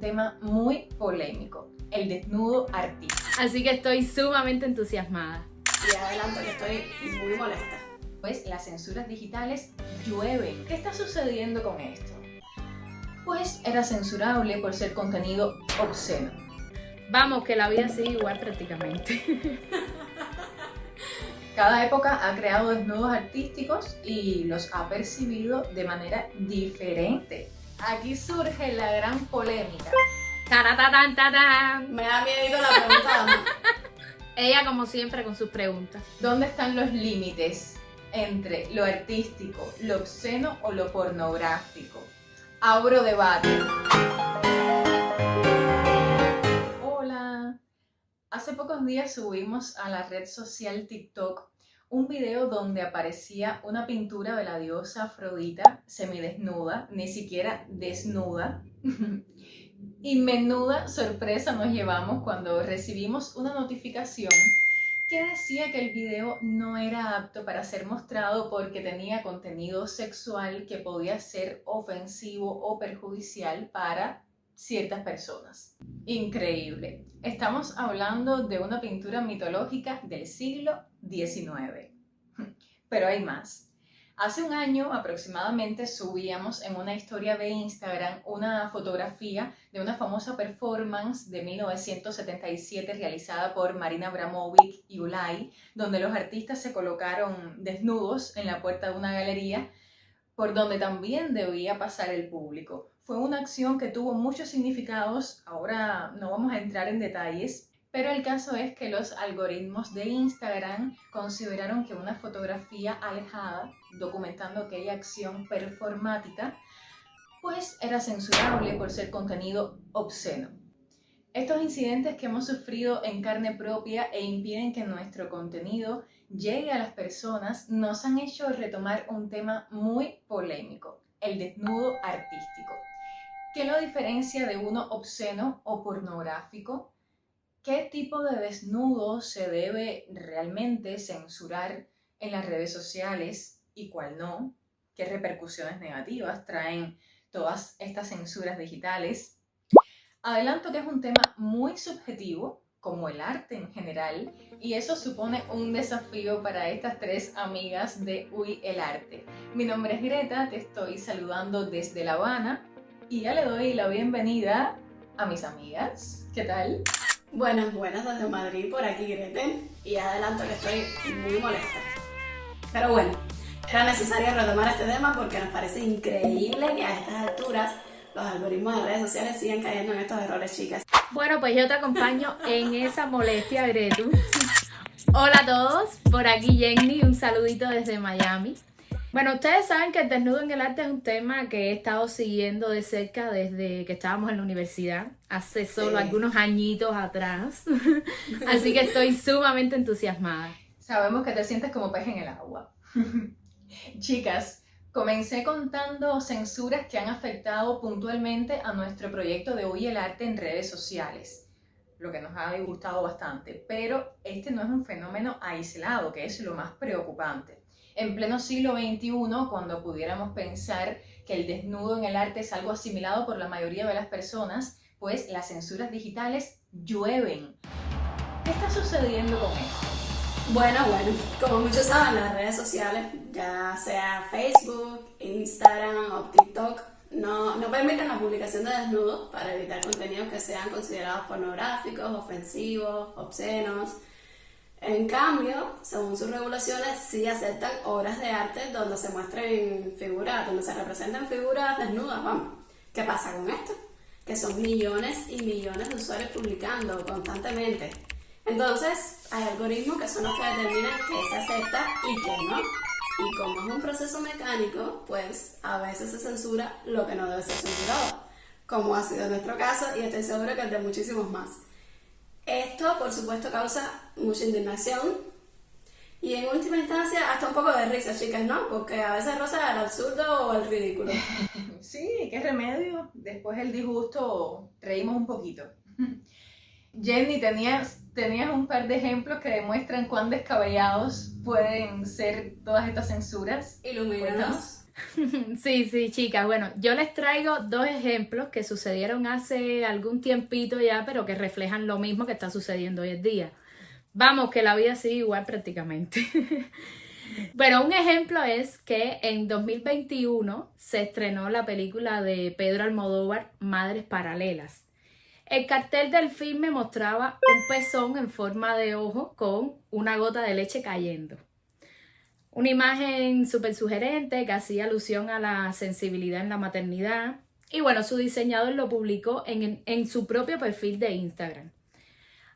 tema muy polémico, el desnudo artístico. Así que estoy sumamente entusiasmada. Y adelanto que estoy muy molesta. Pues las censuras digitales llueven. ¿Qué está sucediendo con esto? Pues era censurable por ser contenido obsceno. Vamos, que la vida sigue igual prácticamente. Cada época ha creado desnudos artísticos y los ha percibido de manera diferente. Aquí surge la gran polémica. ¡Taratatán, tatán! Me da miedo la pregunta, dama. Ella, como siempre, con sus preguntas. ¿Dónde están los límites entre lo artístico, lo obsceno o lo pornográfico? Abro debate. Hola. Hace pocos días subimos a la red social TikTok un video donde aparecía una pintura de la diosa Afrodita semidesnuda, ni siquiera desnuda. Y menuda sorpresa nos llevamos cuando recibimos una notificación que decía que el video no era apto para ser mostrado porque tenía contenido sexual que podía ser ofensivo o perjudicial para ciertas personas. Increíble. Estamos hablando de una pintura mitológica del siglo XIX. Pero hay más. Hace un año aproximadamente subíamos en una historia de Instagram una fotografía de una famosa performance de 1977 realizada por Marina Abramovic y Ulay, donde los artistas se colocaron desnudos en la puerta de una galería por donde también debía pasar el público. Fue una acción que tuvo muchos significados, ahora no vamos a entrar en detalles, pero el caso es que los algoritmos de Instagram consideraron que una fotografía alejada, documentando aquella acción performática, pues era censurable por ser contenido obsceno. Estos incidentes que hemos sufrido en carne propia e impiden que nuestro contenido llegue a las personas nos han hecho retomar un tema muy polémico, el desnudo artístico. ¿Qué lo diferencia de uno obsceno o pornográfico? ¿Qué tipo de desnudo se debe realmente censurar en las redes sociales y cuál no? ¿Qué repercusiones negativas traen todas estas censuras digitales? Adelanto que es un tema muy subjetivo, como el arte en general, y eso supone un desafío para estas tres amigas de Uy el Arte. Mi nombre es Greta, te estoy saludando desde La Habana y ya le doy la bienvenida a mis amigas. ¿Qué tal? Buenas desde Madrid, por aquí Greten, y adelanto que estoy muy molesta. Pero bueno, era necesario retomar este tema porque nos parece increíble que a estas alturas los algoritmos de redes sociales siguen cayendo en estos errores, chicas. Bueno, pues yo te acompaño en esa molestia, Gretu. Hola a todos, por aquí Jenny, un saludito desde Miami. Bueno, ustedes saben que el desnudo en el arte es un tema que he estado siguiendo de cerca desde que estábamos en la universidad, hace solo algunos añitos atrás. Así que estoy sumamente entusiasmada. Sabemos que te sientes como pez en el agua. Chicas, comencé contando censuras que han afectado puntualmente a nuestro proyecto de Uy el Arte en redes sociales, lo que nos ha disgustado bastante, pero este no es un fenómeno aislado, que es lo más preocupante. En pleno siglo XXI, cuando pudiéramos pensar que el desnudo en el arte es algo asimilado por la mayoría de las personas, pues las censuras digitales llueven. ¿Qué está sucediendo con esto? Bueno, como muchos saben, las redes sociales, ya sea Facebook, Instagram o TikTok, no permiten la publicación de desnudos para evitar contenidos que sean considerados pornográficos, ofensivos, obscenos. En cambio, según sus regulaciones, sí aceptan obras de arte donde se muestren figuras, donde se representen figuras desnudas, vamos. ¿Qué pasa con esto? Que son millones y millones de usuarios publicando constantemente. Entonces, hay algoritmos que son los que determinan qué se acepta y qué no. Y como es un proceso mecánico, pues a veces se censura lo que no debe ser censurado, como ha sido nuestro caso y estoy seguro que el de muchísimos más. Esto, por supuesto, causa mucha indignación y en última instancia hasta un poco de risa, chicas, ¿no? Porque a veces roza el absurdo o el ridículo. Sí, qué remedio. Después del disgusto reímos un poquito. Jenny, tenías un par de ejemplos que demuestran cuán descabellados pueden ser todas estas censuras. Ilumínanos. Sí, chicas. Bueno, yo les traigo dos ejemplos que sucedieron hace algún tiempito ya, pero que reflejan lo mismo que está sucediendo hoy en día. Vamos, que la vida sigue igual prácticamente. Bueno, un ejemplo es que en 2021 se estrenó la película de Pedro Almodóvar, Madres Paralelas. El cartel del filme mostraba un pezón en forma de ojo con una gota de leche cayendo. Una imagen súper sugerente que hacía alusión a la sensibilidad en la maternidad. Y bueno, su diseñador lo publicó en su propio perfil de Instagram.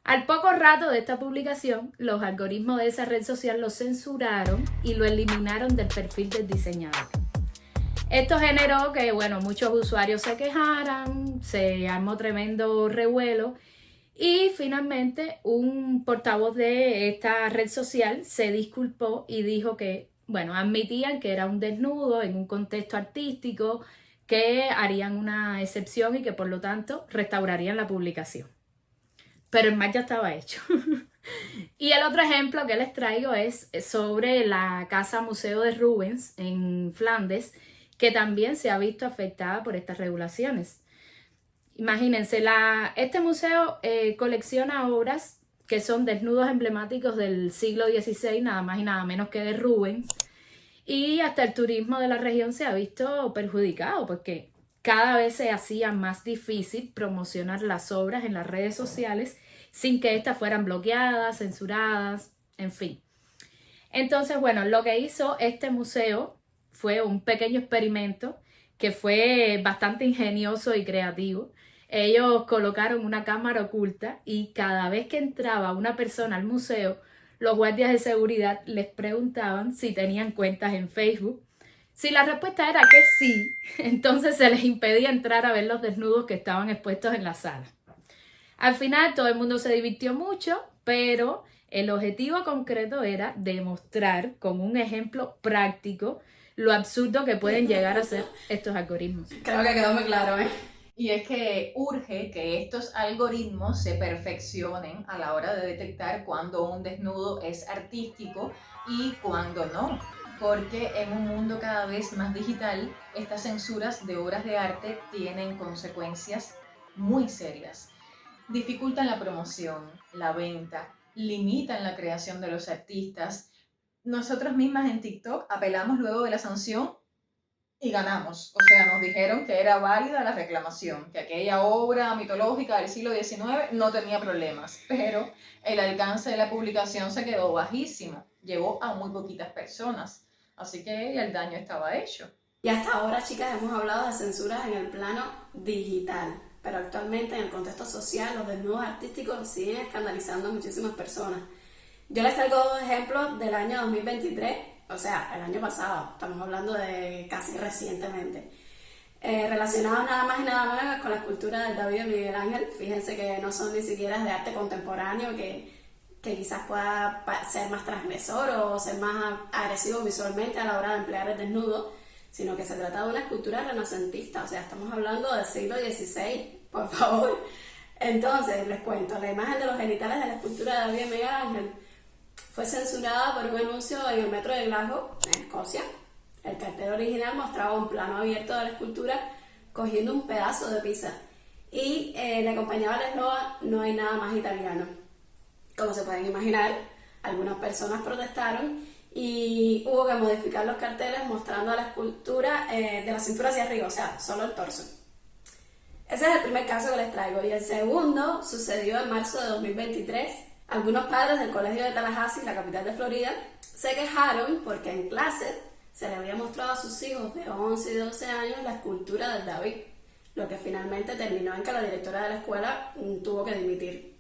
Al poco rato de esta publicación, los algoritmos de esa red social lo censuraron y lo eliminaron del perfil del diseñador. Esto generó que, bueno, muchos usuarios se quejaran, se armó tremendo revuelo y finalmente un portavoz de esta red social se disculpó y dijo que, bueno, admitían que era un desnudo en un contexto artístico, que harían una excepción y que por lo tanto restaurarían la publicación. Pero el mal ya estaba hecho. Y el otro ejemplo que les traigo es sobre la Casa Museo de Rubens en Flandes, que también se ha visto afectada por estas regulaciones. Imagínense, este museo colecciona obras que son desnudos emblemáticos del siglo XVI, nada más y nada menos que de Rubens, y hasta el turismo de la región se ha visto perjudicado porque cada vez se hacía más difícil promocionar las obras en las redes sociales sin que éstas fueran bloqueadas, censuradas, en fin. Entonces, bueno, lo que hizo este museo fue un pequeño experimento que fue bastante ingenioso y creativo. Ellos colocaron una cámara oculta y cada vez que entraba una persona al museo, los guardias de seguridad les preguntaban si tenían cuentas en Facebook. Si la respuesta era que sí, entonces se les impedía entrar a ver los desnudos que estaban expuestos en la sala. Al final todo el mundo se divirtió mucho, pero el objetivo concreto era demostrar con un ejemplo práctico lo absurdo que pueden llegar a ser estos algoritmos. Creo que quedó muy claro, ¿eh? Y es que urge que estos algoritmos se perfeccionen a la hora de detectar cuando un desnudo es artístico y cuando no. Porque en un mundo cada vez más digital, estas censuras de obras de arte tienen consecuencias muy serias. Dificultan la promoción, la venta, limitan la creación de los artistas. Nosotros mismas en TikTok apelamos luego de la sanción y ganamos. O sea, nos dijeron que era válida la reclamación, que aquella obra mitológica del siglo XIX no tenía problemas, pero el alcance de la publicación se quedó bajísimo, llegó a muy poquitas personas, así que el daño estaba hecho. Y hasta ahora, chicas, hemos hablado de censuras en el plano digital, pero actualmente en el contexto social los desnudos artísticos siguen escandalizando a muchísimas personas. Yo les traigo dos ejemplos del año 2023, o sea, el año pasado, estamos hablando de casi recientemente, relacionados nada más y nada menos con la escultura del David de Miguel Ángel. Fíjense que no son ni siquiera de arte contemporáneo, que quizás pueda ser más transgresor o ser más agresivo visualmente a la hora de emplear el desnudo, sino que se trata de una escultura renacentista, o sea, estamos hablando del siglo XVI, por favor. Entonces, les cuento, la imagen de los genitales de la escultura de David de Miguel Ángel fue censurada por un anuncio en el metro de Glasgow, en Escocia. El cartel original mostraba un plano abierto de la escultura cogiendo un pedazo de pizza y le acompañaba el eslogan "No hay nada más italiano". Como se pueden imaginar, algunas personas protestaron y hubo que modificar los carteles mostrando la escultura de la cintura hacia arriba, o sea, solo el torso. Ese es el primer caso que les traigo, y el segundo sucedió en marzo de 2023. Algunos padres del colegio de Tallahassee, la capital de Florida, se quejaron porque en clase se le había mostrado a sus hijos de 11 y 12 años la escultura del David, lo que finalmente terminó en que la directora de la escuela tuvo que dimitir.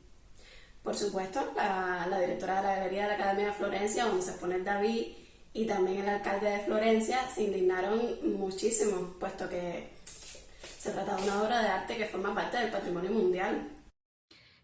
Por supuesto, la directora de la Galería de la Academia de Florencia, donde se expone el David, y también el alcalde de Florencia se indignaron muchísimo, puesto que se trata de una obra de arte que forma parte del patrimonio mundial.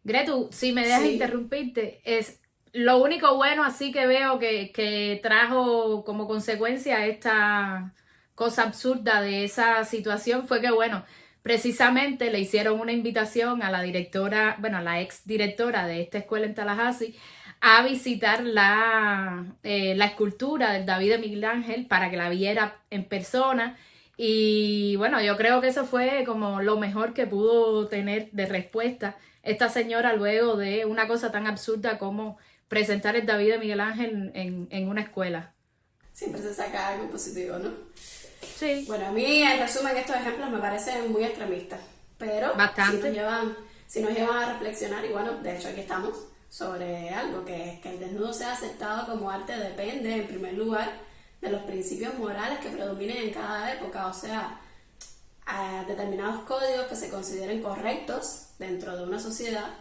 Gretu, si me dejas interrumpirte, es lo único bueno así que veo que trajo como consecuencia esta cosa absurda de esa situación fue que, bueno, precisamente le hicieron una invitación a la directora, bueno, a la ex directora de esta escuela en Tallahassee, a visitar la escultura del David de Miguel Ángel para que la viera en persona. Y bueno, yo creo que eso fue como lo mejor que pudo tener de respuesta esta señora luego de una cosa tan absurda como presentar el David de Miguel Ángel en una escuela. Siempre se saca algo positivo, ¿no? Sí. Bueno, a mí, en resumen, estos ejemplos me parecen muy extremistas, pero Bastante. si nos llevan a reflexionar, y bueno, de hecho aquí estamos, sobre algo, que el desnudo sea aceptado como arte depende, en primer lugar, de los principios morales que predominen en cada época, o sea, a determinados códigos que se consideren correctos dentro de una sociedad,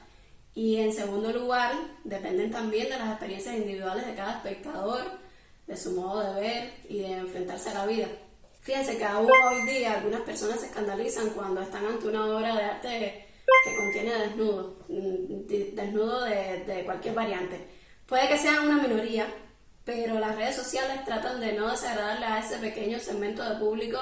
y en segundo lugar, dependen también de las experiencias individuales de cada espectador, de su modo de ver y de enfrentarse a la vida. Fíjense que aún hoy día algunas personas se escandalizan cuando están ante una obra de arte que contiene desnudo de cualquier variante. Puede que sean una minoría, pero las redes sociales tratan de no desagradarle a ese pequeño segmento de público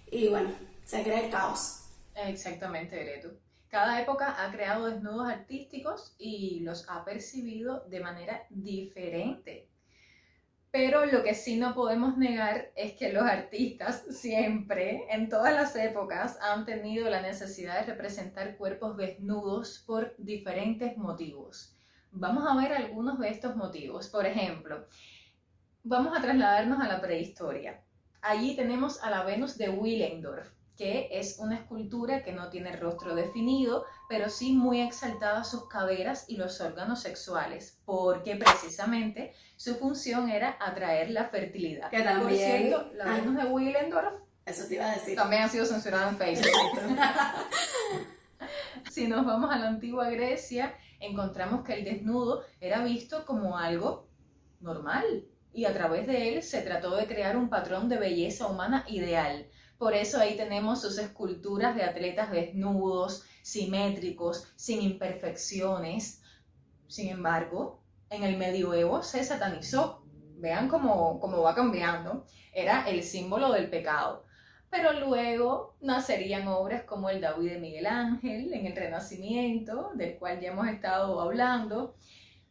y bueno, se crea el caos. Exactamente, Gretu. Cada época ha creado desnudos artísticos y los ha percibido de manera diferente. Pero lo que sí no podemos negar es que los artistas siempre, en todas las épocas, han tenido la necesidad de representar cuerpos desnudos por diferentes motivos. Vamos a ver algunos de estos motivos. Por ejemplo, vamos a trasladarnos a la prehistoria. Allí tenemos a la Venus de Willendorf, que es una escultura que no tiene rostro definido, pero sí muy exaltadas sus caderas y los órganos sexuales, porque precisamente su función era atraer la fertilidad. Que también, por cierto, la Venus de Willendorf, eso te iba a decir, también ha sido censurada en Facebook. Si nos vamos a la antigua Grecia, encontramos que el desnudo era visto como algo normal, y a través de él se trató de crear un patrón de belleza humana ideal. Por eso ahí tenemos sus esculturas de atletas desnudos, simétricos, sin imperfecciones. Sin embargo, en el medioevo se satanizó. Vean cómo va cambiando. Era el símbolo del pecado. Pero luego nacerían obras como el David de Miguel Ángel en el Renacimiento, del cual ya hemos estado hablando.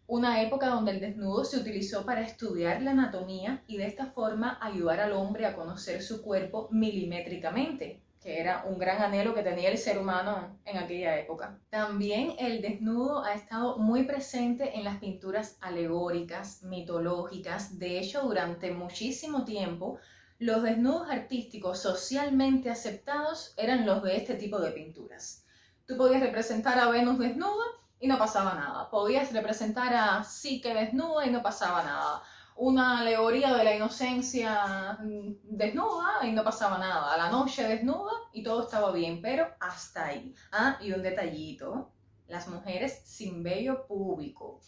Una época donde el desnudo se utilizó para estudiar la anatomía y de esta forma ayudar al hombre a conocer su cuerpo milimétricamente, que era un gran anhelo que tenía el ser humano en aquella época. También el desnudo ha estado muy presente en las pinturas alegóricas, mitológicas. De hecho, durante muchísimo tiempo, los desnudos artísticos socialmente aceptados eran los de este tipo de pinturas. Tú podías representar a Venus desnuda y no pasaba nada. Podías representar a Psique desnuda y no pasaba nada. Una alegoría de la inocencia desnuda y no pasaba nada. A la noche desnuda y todo estaba bien, pero hasta ahí. Ah, y un detallito. Las mujeres sin vello púbico.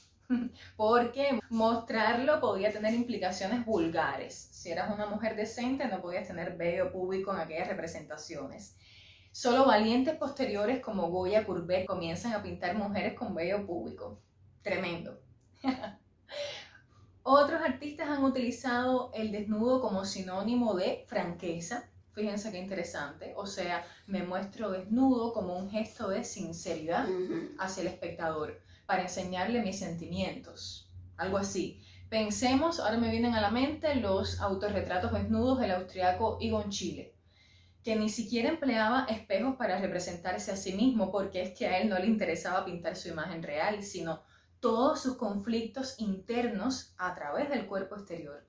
Porque mostrarlo podía tener implicaciones vulgares. Si eras una mujer decente no podías tener vello púbico en aquellas representaciones. Solo valientes posteriores como Goya Courbet comienzan a pintar mujeres con vello púbico. Tremendo. Otros artistas han utilizado el desnudo como sinónimo de franqueza. Fíjense qué interesante. O sea, me muestro desnudo como un gesto de sinceridad hacia el espectador, para enseñarle mis sentimientos. Algo así. Pensemos, ahora me vienen a la mente los autorretratos desnudos del austriaco Egon Schiele, que ni siquiera empleaba espejos para representarse a sí mismo, porque es que a él no le interesaba pintar su imagen real, sino todos sus conflictos internos a través del cuerpo exterior,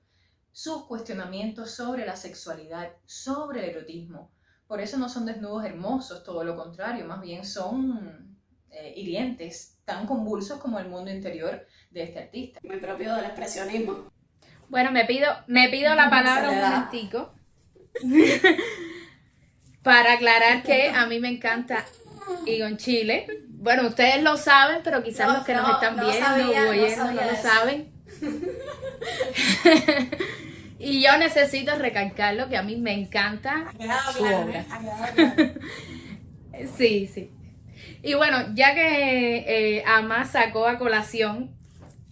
sus cuestionamientos sobre la sexualidad, sobre el erotismo. Por eso no son desnudos hermosos, todo lo contrario, más bien son hirientes, tan convulsos como el mundo interior de este artista. Muy propio del expresionismo. Bueno, me pido la palabra un momentico para aclarar que a mí me encanta Egon Schiele. Bueno, ustedes lo saben, pero quizás los que nos están viendo o oyendo no lo saben. Y yo necesito recalcarlo, que a mí me encanta su obra. Sí, sí. Y bueno, ya que Ama sacó a colación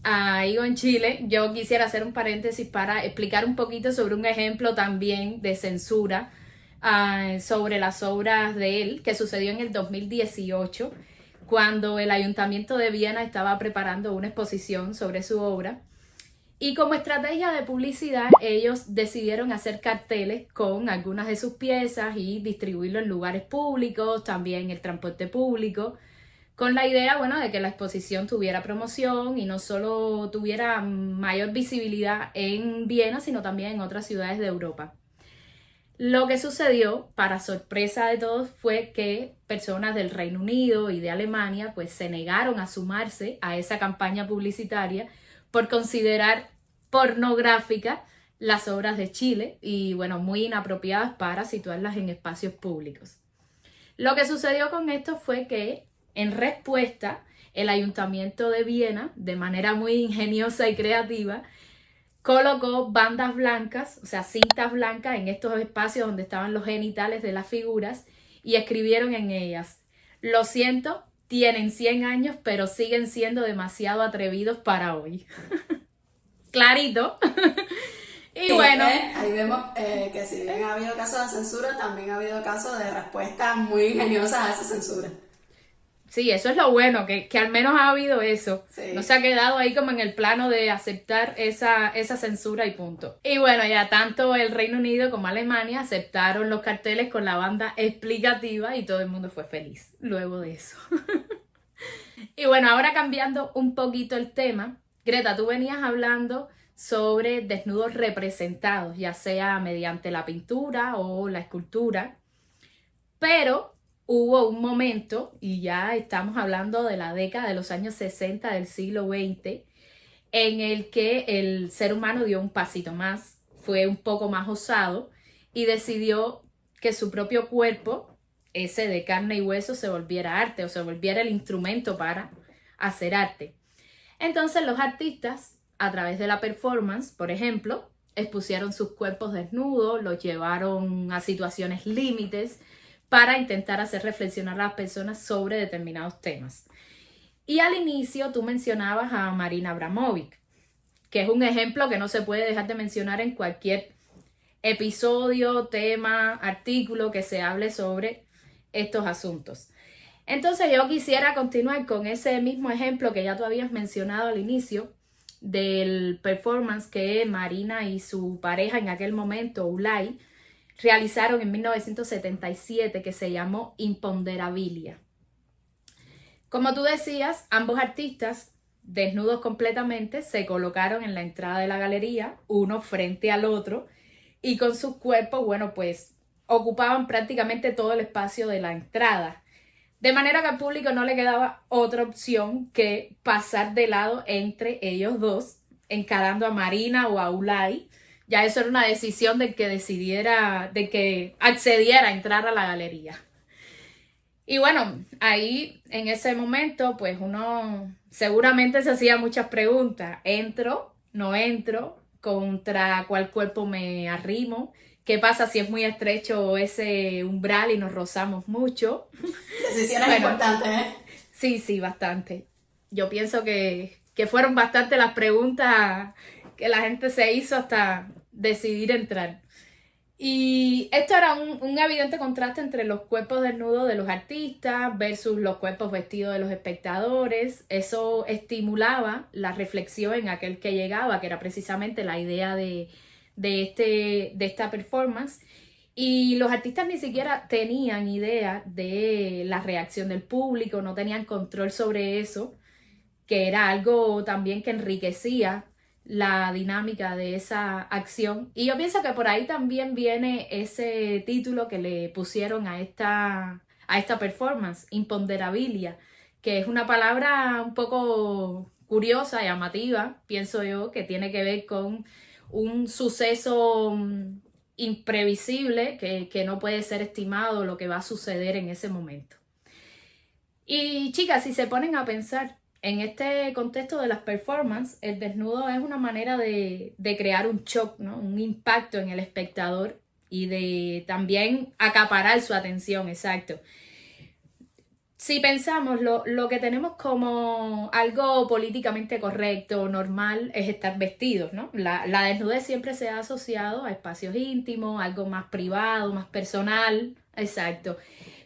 a Egon Schiele, yo quisiera hacer un paréntesis para explicar un poquito sobre un ejemplo también de censura sobre las obras de él, que sucedió en el 2018, cuando el Ayuntamiento de Viena estaba preparando una exposición sobre su obra. Y como estrategia de publicidad, ellos decidieron hacer carteles con algunas de sus piezas y distribuirlo en lugares públicos, también el transporte público, con la idea, bueno, de que la exposición tuviera promoción y no solo tuviera mayor visibilidad en Viena, sino también en otras ciudades de Europa. Lo que sucedió, para sorpresa de todos, fue que personas del Reino Unido y de Alemania pues se negaron a sumarse a esa campaña publicitaria por considerar pornográficas las obras de Chile y, bueno, muy inapropiadas para situarlas en espacios públicos. Lo que sucedió con esto fue que, en respuesta, el Ayuntamiento de Viena, de manera muy ingeniosa y creativa, colocó bandas blancas, o sea, cintas blancas en estos espacios donde estaban los genitales de las figuras y escribieron en ellas: lo siento, tienen 100 años, pero siguen siendo demasiado atrevidos para hoy. Clarito. Y Sí, bueno, ahí vemos que si bien ha habido casos de censura, también ha habido casos de respuestas muy ingeniosas a esa censura. sí, eso es lo bueno, que al menos ha habido eso. Sí. No se ha quedado ahí como en el plano de aceptar esa censura y punto. Y bueno, ya tanto el Reino Unido como Alemania aceptaron los carteles con la banda explicativa y todo el mundo fue feliz luego de eso. Y bueno, ahora cambiando un poquito el tema, Greta, tú venías hablando sobre desnudos representados, ya sea mediante la pintura o la escultura, pero hubo un momento, y ya estamos hablando de la década de los años 60 del siglo XX, en el que el ser humano dio un pasito más, fue un poco más osado y decidió que su propio cuerpo, ese de carne y hueso, se volviera arte o se volviera el instrumento para hacer arte. Entonces los artistas, a través de la performance, por ejemplo, expusieron sus cuerpos desnudos, los llevaron a situaciones límites para intentar hacer reflexionar a las personas sobre determinados temas. Y al inicio tú mencionabas a Marina Abramovic, que es un ejemplo que no se puede dejar de mencionar en cualquier episodio, tema, artículo que se hable sobre estos asuntos. Entonces yo quisiera continuar con ese mismo ejemplo que ya tú habías mencionado al inicio del performance que Marina y su pareja en aquel momento, Ulay, realizaron en 1977, que se llamó Imponderabilia. Como tú decías, ambos artistas, desnudos completamente, se colocaron en la entrada de la galería, uno frente al otro, y con sus cuerpos, bueno, pues ocupaban prácticamente todo el espacio de la entrada. De manera que al público no le quedaba otra opción que pasar de lado entre ellos dos, encarando a Marina o a Ulay. Ya eso era una decisión del que decidiera, de que accediera a entrar a la galería. Y bueno, ahí en ese momento, pues uno seguramente se hacía muchas preguntas. ¿Entro? ¿No entro? ¿Contra cuál cuerpo me arrimo? ¿Qué pasa si es muy estrecho ese umbral y nos rozamos mucho? Decisiones importantes, ¿eh? Sí, bastante. Yo pienso que fueron bastante las preguntas que la gente se hizo hasta decidir entrar. Y esto era un evidente contraste entre los cuerpos desnudos de los artistas versus los cuerpos vestidos de los espectadores. Eso estimulaba la reflexión en aquel que llegaba, que era precisamente la idea de esta performance. Y los artistas ni siquiera tenían idea de la reacción del público, no tenían control sobre eso, que era algo también que enriquecía la dinámica de esa acción. Y yo pienso que por ahí también viene ese título que le pusieron a esta performance, Imponderabilia, que es una palabra un poco curiosa, llamativa, pienso yo, que tiene que ver con un suceso imprevisible que no puede ser estimado lo que va a suceder en ese momento. Y chicas, si se ponen a pensar en este contexto de las performances, el desnudo es una manera de crear un shock, ¿no? Un impacto en el espectador y de también acaparar su atención, exacto. Si pensamos, lo que tenemos como algo políticamente correcto, normal, es estar vestidos, ¿no? La desnudez siempre se ha asociado a espacios íntimos, algo más privado, más personal, exacto.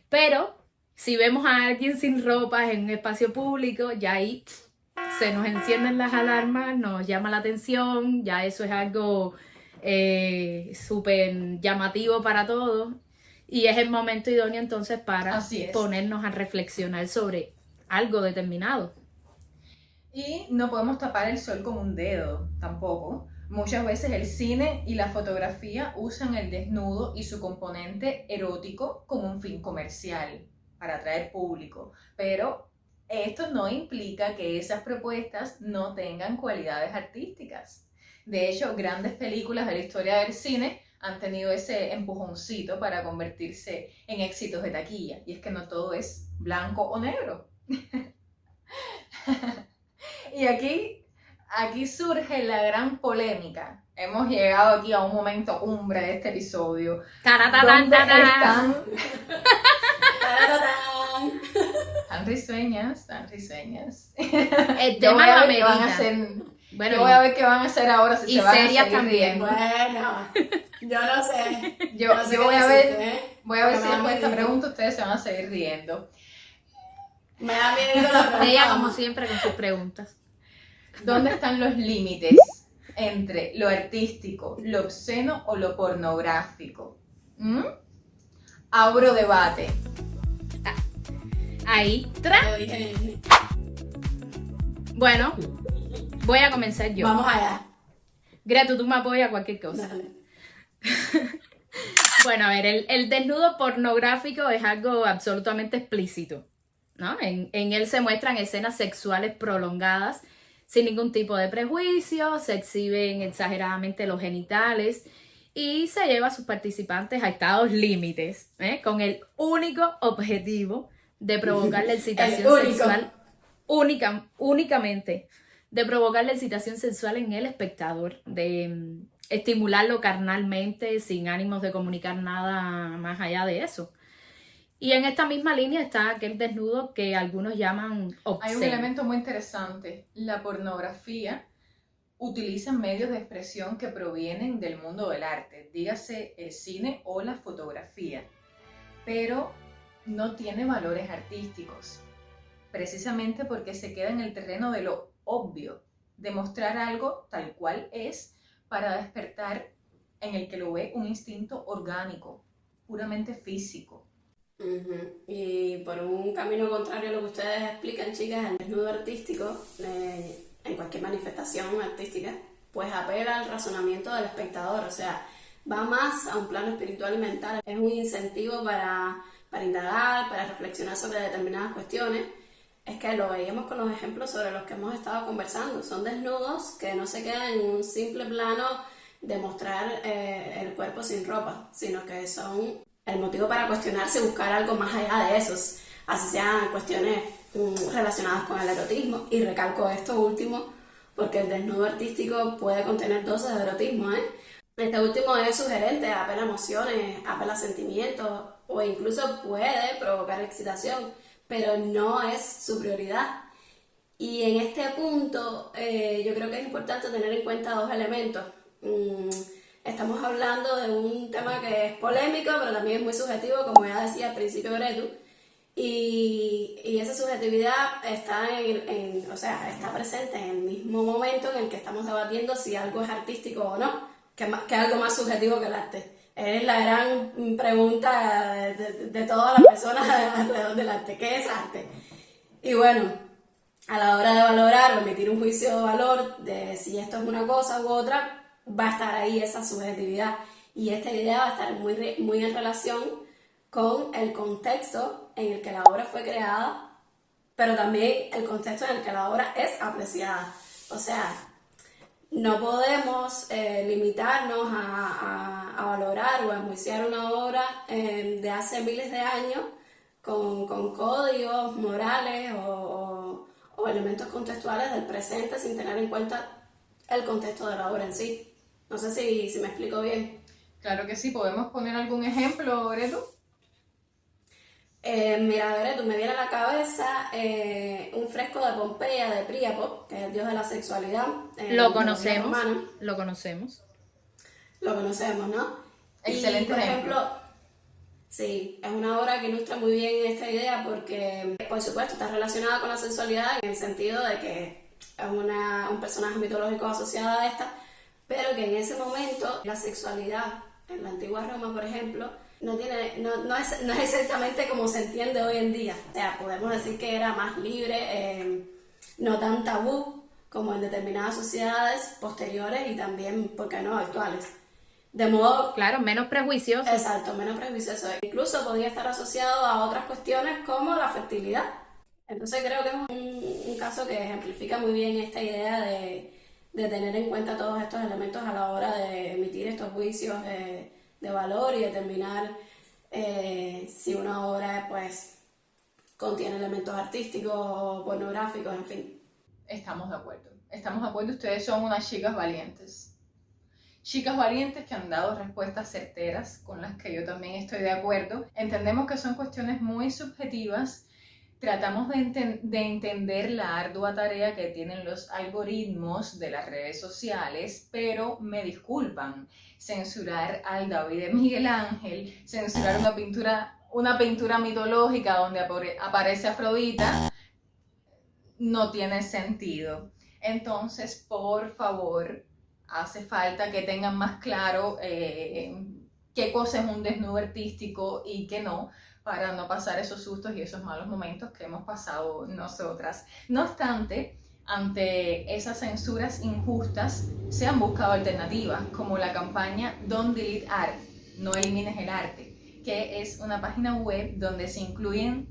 Pero Si vemos a alguien sin ropa en un espacio público, ya ahí se nos encienden las alarmas, nos llama la atención, ya eso es algo súper llamativo para todos y es el momento idóneo entonces para ponernos a reflexionar sobre algo determinado. Y no podemos tapar el sol con un dedo tampoco. Muchas veces el cine y la fotografía usan el desnudo y su componente erótico como un fin comercial para atraer público, pero esto no implica que esas propuestas no tengan cualidades artísticas. De hecho, grandes películas de la historia del cine han tenido ese empujoncito para convertirse en éxitos de taquilla, y es que no todo es blanco o negro. Y aquí surge la gran polémica. Hemos llegado aquí a un momento cumbre de este episodio. ¿Dónde están? Tan risueñas, tan risueñas. El tema lo amerita. Bueno, yo voy a ver qué van a hacer ahora, si y se van serias a seguir también. riendo. Bueno, yo no sé. Yo no sé voy qué a ver, decirte, voy a ver si porque después de esta me da pregunta ustedes se van a seguir riendo. Me da miedo la pregunta. Ella, como siempre, con sus preguntas. ¿Dónde están los límites entre lo artístico, lo obsceno o lo pornográfico? Abro debate. Ahí, Yo dije, bueno, voy a comenzar yo. vamos allá. Gretu, tú me apoyas a cualquier cosa. Dale. Bueno, a ver, el desnudo pornográfico es algo absolutamente explícito, ¿no? En él se muestran escenas sexuales prolongadas sin ningún tipo de prejuicio, se exhiben exageradamente los genitales y se lleva a sus participantes a estados límites, con el único objetivo de provocar la excitación sexual, únicamente, de provocar la excitación sexual en el espectador, de estimularlo carnalmente sin ánimos de comunicar nada más allá de eso. Y en esta misma línea está aquel desnudo que algunos llaman obsceno. Hay un elemento muy interesante. La pornografía utiliza medios de expresión que provienen del mundo del arte, dígase el cine o la fotografía, pero no tiene valores artísticos, precisamente porque se queda en el terreno de lo obvio, de mostrar algo tal cual es para despertar en el que lo ve un instinto orgánico, puramente físico. Y por un camino contrario a lo que ustedes explican, chicas, el desnudo artístico, en cualquier manifestación artística, pues apela al razonamiento del espectador, o sea, va más a un plano espiritual y mental, es un incentivo para indagar, para reflexionar sobre determinadas cuestiones. Es que lo veíamos con los ejemplos sobre los que hemos estado conversando, son desnudos que no se quedan en un simple plano de mostrar el cuerpo sin ropa, sino que son el motivo para cuestionarse y buscar algo más allá de esos, así sean cuestiones relacionadas con el erotismo. Y recalco esto último porque el desnudo artístico puede contener dosis de erotismo, Este último es sugerente, apela a emociones, apela a sentimientos o incluso puede provocar excitación, pero no es su prioridad. Y en este punto yo creo que es importante tener en cuenta dos elementos. Estamos hablando de un tema que es polémico, pero también es muy subjetivo, como ya decía al principio Gretu, y esa subjetividad está está presente en el mismo momento en el que estamos debatiendo si algo es artístico o no, que es algo más subjetivo que el arte. Es la gran pregunta de todas las personas alrededor del arte. ¿Qué es arte? Y bueno, a la hora de valorar o emitir un juicio de valor de si esto es una cosa u otra, va a estar ahí esa subjetividad. Y esta idea va a estar muy en relación con el contexto en el que la obra fue creada, pero también el contexto en el que la obra es apreciada. O sea, no podemos limitarnos a valorar o a enjuiciar una obra de hace miles de años con códigos morales o elementos contextuales del presente sin tener en cuenta el contexto de la obra en sí. No sé si me explico bien. Claro que sí, ¿podemos poner algún ejemplo, Gretu? Mira, Gretu, me viene a la cabeza un fresco de Pompeya de Príapo, que es el dios de la sexualidad. Lo conocemos, ¿no? Excelente y, por ejemplo. Sí, es una obra que ilustra muy bien esta idea porque, por supuesto, está relacionada con la sensualidad en el sentido de que es un personaje mitológico asociado a esta, pero que en ese momento la sexualidad en la antigua Roma, por ejemplo, no es exactamente como se entiende hoy en día. O sea, podemos decir que era más libre, no tan tabú como en determinadas sociedades posteriores y también, ¿por qué no?, actuales. De modo... Claro, menos prejuicioso. Exacto, menos prejuicioso. Incluso podría estar asociado a otras cuestiones como la fertilidad. Entonces creo que es un caso que ejemplifica muy bien esta idea de tener en cuenta todos estos elementos a la hora de emitir estos juicios de valor y determinar si una obra pues contiene elementos artísticos o pornográficos, en fin. Estamos de acuerdo, ustedes son unas chicas valientes. Chicas valientes que han dado respuestas certeras con las que yo también estoy de acuerdo. Entendemos que son cuestiones muy subjetivas. Tratamos de entender la ardua tarea que tienen los algoritmos de las redes sociales, pero me disculpan, censurar al David de Miguel Ángel, censurar una pintura mitológica donde aparece Afrodita, no tiene sentido. Entonces, por favor, hace falta que tengan más claro qué cosa es un desnudo artístico y qué no, para no pasar esos sustos y esos malos momentos que hemos pasado nosotras. No obstante, ante esas censuras injustas, se han buscado alternativas, como la campaña Don't Delete Art, no elimines el arte, que es una página web donde se incluyen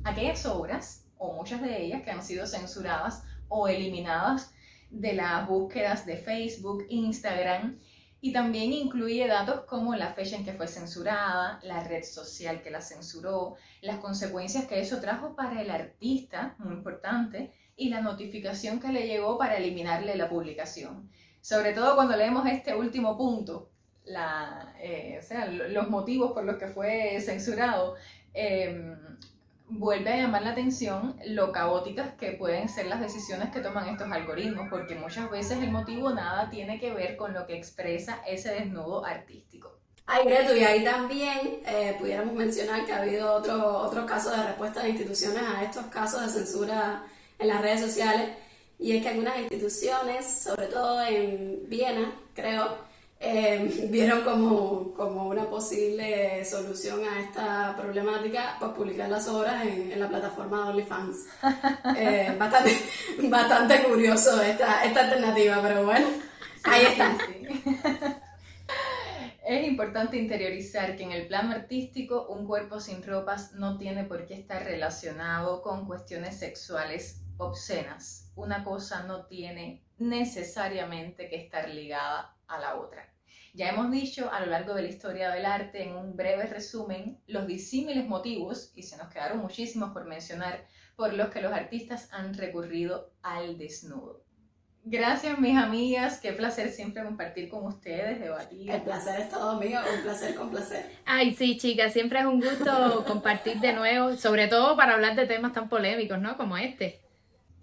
aquellas obras, o muchas de ellas, que han sido censuradas o eliminadas de las búsquedas de Facebook, Instagram, y también incluye datos como la fecha en que fue censurada, la red social que la censuró, las consecuencias que eso trajo para el artista, muy importante, y la notificación que le llegó para eliminarle la publicación. Sobre todo cuando leemos este último punto, los motivos por los que fue censurado, vuelve a llamar la atención lo caóticas que pueden ser las decisiones que toman estos algoritmos, porque muchas veces el motivo nada tiene que ver con lo que expresa ese desnudo artístico. Ay, Gretu, y ahí también pudiéramos mencionar que ha habido otro caso de respuesta de instituciones a estos casos de censura en las redes sociales, y es que algunas instituciones, sobre todo en Viena, creo, vieron como una posible solución a esta problemática pues publicar las obras en la plataforma de OnlyFans. Bastante curioso esta alternativa, pero bueno, ahí está. Sí. Es importante interiorizar que en el plano artístico un cuerpo sin ropas no tiene por qué estar relacionado con cuestiones sexuales obscenas. Una cosa no tiene necesariamente que estar ligada a la otra. Ya hemos dicho a lo largo de la historia del arte, en un breve resumen, los disímiles motivos, y se nos quedaron muchísimos por mencionar, por los que los artistas han recurrido al desnudo. Gracias, mis amigas, qué placer siempre compartir con ustedes, debatir. El placer es todo mío, un placer con placer. Ay, sí, chicas, siempre es un gusto compartir de nuevo, sobre todo para hablar de temas tan polémicos, ¿no? Como este.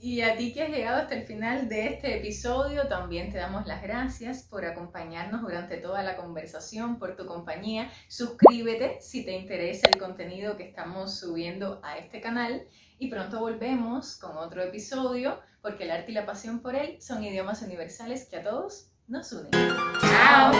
Y a ti que has llegado hasta el final de este episodio, también te damos las gracias por acompañarnos durante toda la conversación, por tu compañía. Suscríbete si te interesa el contenido que estamos subiendo a este canal y pronto volvemos con otro episodio, porque el arte y la pasión por él son idiomas universales que a todos nos unen. ¡Chao!